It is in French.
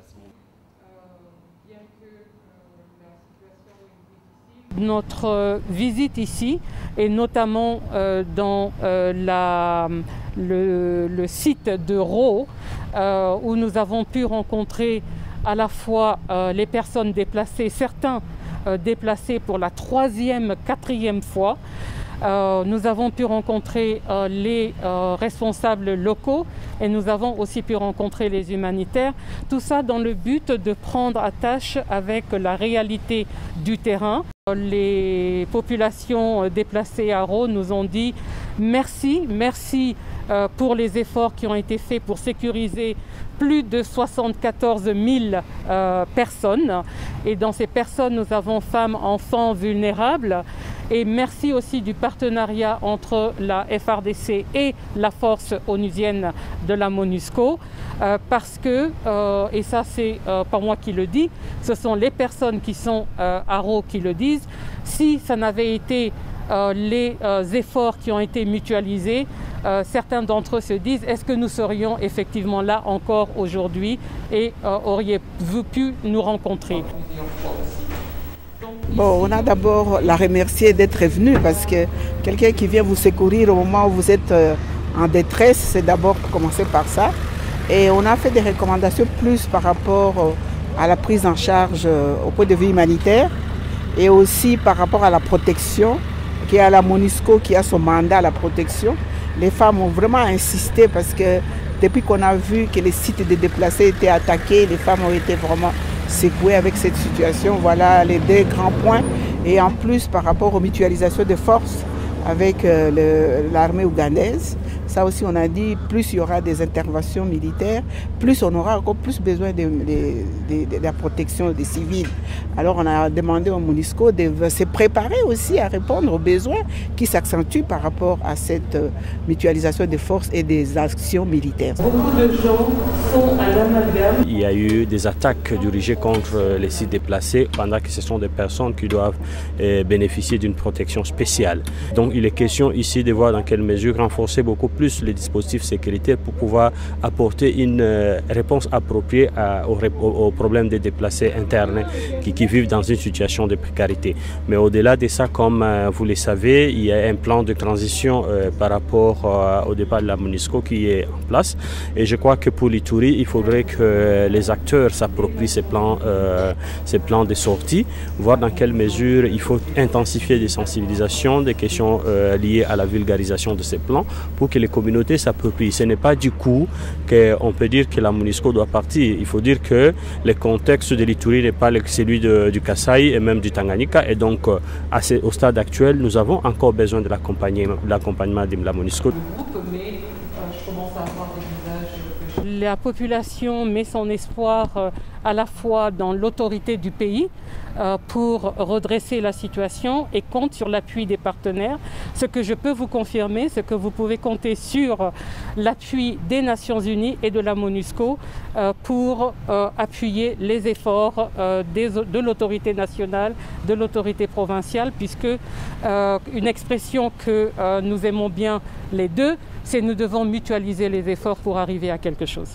déplacement. Bien que la situation est difficile. Notre visite ici, et notamment dans le site de Ro, où nous avons pu rencontrer à la fois les personnes déplacées, certains déplacés pour la 3e, 4e fois. Nous avons pu rencontrer les responsables locaux et nous avons aussi pu rencontrer les humanitaires. Tout ça dans le but de prendre attache avec la réalité du terrain. Les populations déplacées à Ro nous ont dit merci pour les efforts qui ont été faits pour sécuriser plus de 74 000 personnes. Et dans ces personnes, nous avons femmes, enfants vulnérables. Et merci aussi du partenariat entre la FARDC et la force onusienne de la MONUSCO, parce que, et ça c'est pas moi qui le dis, ce sont les personnes qui sont à Ro qui le disent, si ça n'avait été les efforts qui ont été mutualisés, certains d'entre eux se disent est-ce que nous serions effectivement là encore aujourd'hui et auriez-vous pu nous rencontrer? Bon, on a d'abord la remercier d'être venu parce que quelqu'un qui vient vous secourir au moment où vous êtes en détresse, c'est d'abord commencer par ça. Et on a fait des recommandations plus par rapport à la prise en charge au point de vue humanitaire et aussi par rapport à la protection, qui est à la MONUSCO qui a son mandat à la protection. Les femmes ont vraiment insisté parce que depuis qu'on a vu que les sites de déplacés étaient attaqués, les femmes ont été vraiment secouées avec cette situation. Voilà les 2 grands points. Et en plus, par rapport aux mutualisations de forces avec l'armée ougandaise, ça aussi on a dit, plus il y aura des interventions militaires, plus on aura encore plus besoin de la protection des civils. Alors on a demandé au MONUSCO de se préparer aussi à répondre aux besoins qui s'accentuent par rapport à cette mutualisation des forces et des actions militaires. Beaucoup de gens sont à l'amalgame. Il y a eu des attaques dirigées contre les sites déplacés pendant que ce sont des personnes qui doivent bénéficier d'une protection spéciale. Donc il est question ici de voir dans quelle mesure renforcer beaucoup plus les dispositifs sécuritaires pour pouvoir apporter une réponse appropriée aux problèmes des déplacés internes qui vivent dans une situation de précarité. Mais au-delà de ça, comme vous le savez, il y a un plan de transition par rapport au départ de la MONUSCO qui est en place. Et je crois que pour l'Ituri, il faudrait que les acteurs s'approprient ces plans de sortie, voir dans quelle mesure il faut intensifier des sensibilisations, des questions liées à la vulgarisation de ces plans pour que les communautés s'approprient. Ce n'est pas du coup qu'on peut dire que la MONUSCO doit partir. Il faut dire que le contexte de l'Ituri n'est pas celui du Kasaï et même du Tanganyika. Et donc, au stade actuel, nous avons encore besoin de l'accompagnement de la MONUSCO. La population met son espoir à la fois dans l'autorité du pays pour redresser la situation et compte sur l'appui des partenaires. Ce que je peux vous confirmer, c'est que vous pouvez compter sur l'appui des Nations Unies et de la MONUSCO pour appuyer les efforts de l'autorité nationale, de l'autorité provinciale, puisque une expression que nous aimons bien les deux, c'est nous devons mutualiser les efforts pour arriver à quelque chose.